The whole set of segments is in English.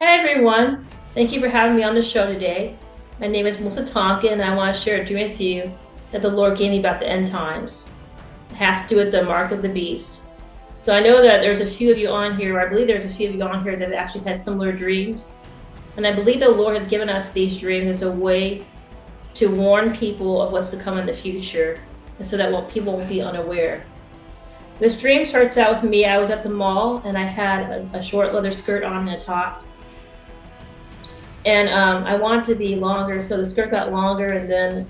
Hi everyone, thank you for having me on the show today. My name is Melissa Tonkin and I want to share a dream with you that the Lord gave me about the end times. It has to do with the mark of the beast. So I know that there's a few of you on here, or I believe there's a few of you on here that have actually had similar dreams. And I believe the Lord has given us these dreams as a way to warn people of what's to come in the future, and so that people won't be unaware. This dream starts out with me. I was at the mall and I had a short leather skirt on and a top. And I wanted to be longer, so the skirt got longer, and then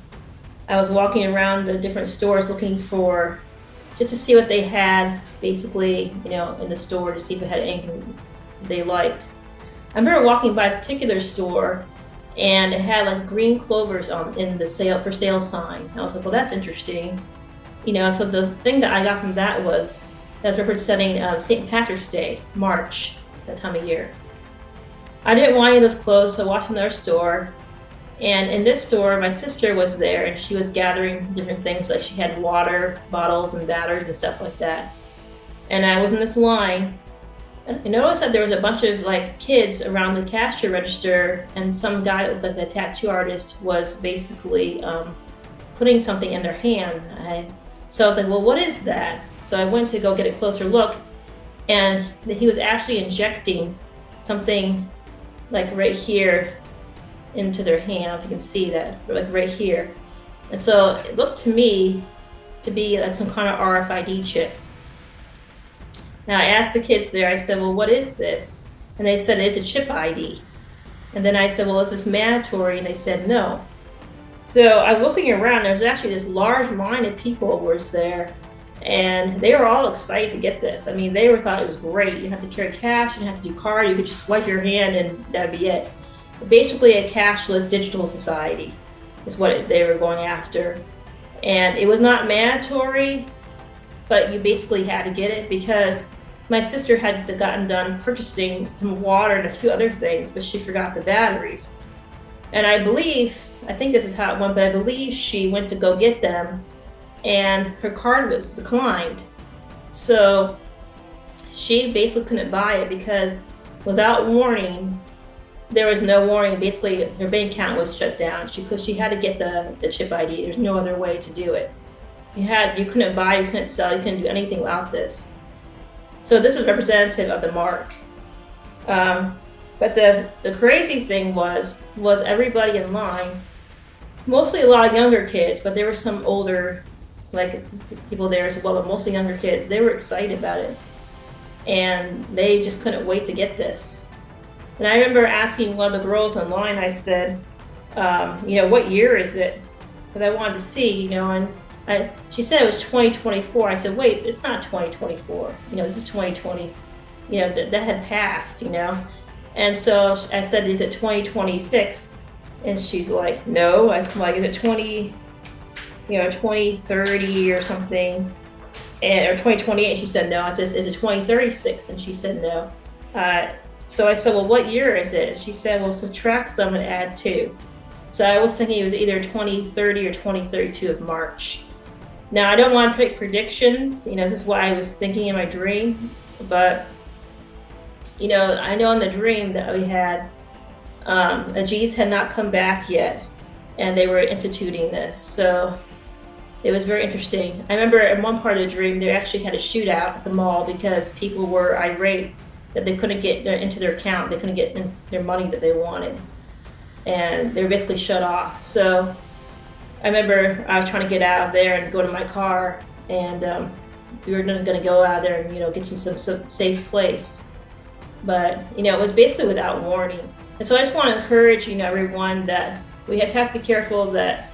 I was walking around the different stores looking for, just to see what they had, basically, in the store to see if it had anything they liked. I remember walking by a particular store, and it had like green clovers in the for sale sign. I was like, well, that's interesting. So the thing that I got from that was representing St. Patrick's Day, March, that time of year. I didn't want any of those clothes, so I walked in their store. And in this store, my sister was there, and she was gathering different things, like she had water bottles and batteries and stuff like that. And I was in this line, and I noticed that there was a bunch of like kids around the cashier register, and some guy, like a tattoo artist, was basically putting something in their hand. So I was like, well, what is that? So I went to go get a closer look, and he was actually injecting something like right here into their hand. If you can see that, like right here. And so it looked to me to be like some kind of RFID chip. Now I asked the kids there, I said, well, what is this? And they said, it's a chip ID. And then I said, well, is this mandatory? And they said, no. So I'm looking around, there's actually this large line of people was there, and they were all excited to get this. I mean, they thought it was great. You didn't have to carry cash, you didn't have to do card, you could just swipe your hand and that'd be it. Basically a cashless digital society is what they were going after. And it was not mandatory, but you basically had to get it because my sister had gotten done purchasing some water and a few other things, but she forgot the batteries. And I think this is how it went, but I believe she went to go get them and her card was declined. So she basically couldn't buy it because without warning, there was no warning. Basically, her bank account was shut down. She had to get the chip ID. There's no other way to do it. You couldn't buy, you couldn't sell, you couldn't do anything without this. So this is representative of the mark. But the crazy thing was everybody in line, mostly a lot of younger kids, but there were some older, like people there as well, but mostly younger kids. They were excited about it, and they just couldn't wait to get this. And I remember asking one of the girls online, I said, what year is it? Because I wanted to see, and she said it was 2024. I said, wait, it's not 2024. This is 2020. That had passed, And so I said, is it 2026? And she's like, no. I'm like, is it 2030 or something? Or 2028? She said, no. I said, is it 2036? And she said, no. So I said, well, what year is it? She said, well, subtract some and add 2. So I was thinking it was either 2030 or 2032 of March. Now, I don't want to make predictions. This is what I was thinking in my dream. But, I know in the dream that we had, Jesus had not come back yet, and they were instituting this. So it was very interesting. I remember in one part of the dream, they actually had a shootout at the mall because people were irate that they couldn't get into their account. They couldn't get their money that they wanted. And they were basically shut off. So I remember I was trying to get out of there and go to my car, and we were going to go out there and, get some safe place. But, it was basically without warning. And so I just want to encourage, everyone that we have to be careful that,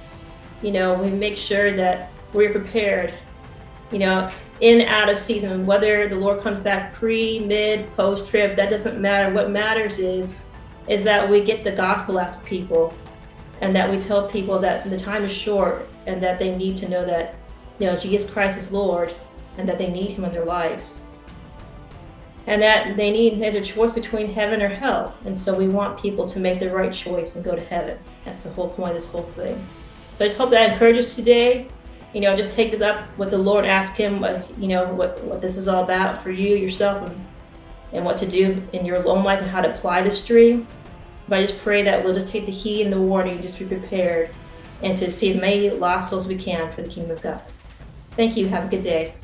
we make sure that we're prepared, in and out of season, whether the Lord comes back pre, mid, post trib, that doesn't matter. What matters is that we get the gospel out to people, and that we tell people that the time is short, and that they need to know that, Jesus Christ is Lord, and that they need him in their lives. And that there's a choice between heaven or hell. And so we want people to make the right choice and go to heaven. That's the whole point of this whole thing. So I just hope that encourages today. Just take this up with the Lord, ask him, what this is all about for you, yourself, and what to do in your own life and how to apply this dream. But I just pray that we'll just take the heat and the water and just be prepared and to see as many lost souls as we can for the kingdom of God. Thank you. Have a good day.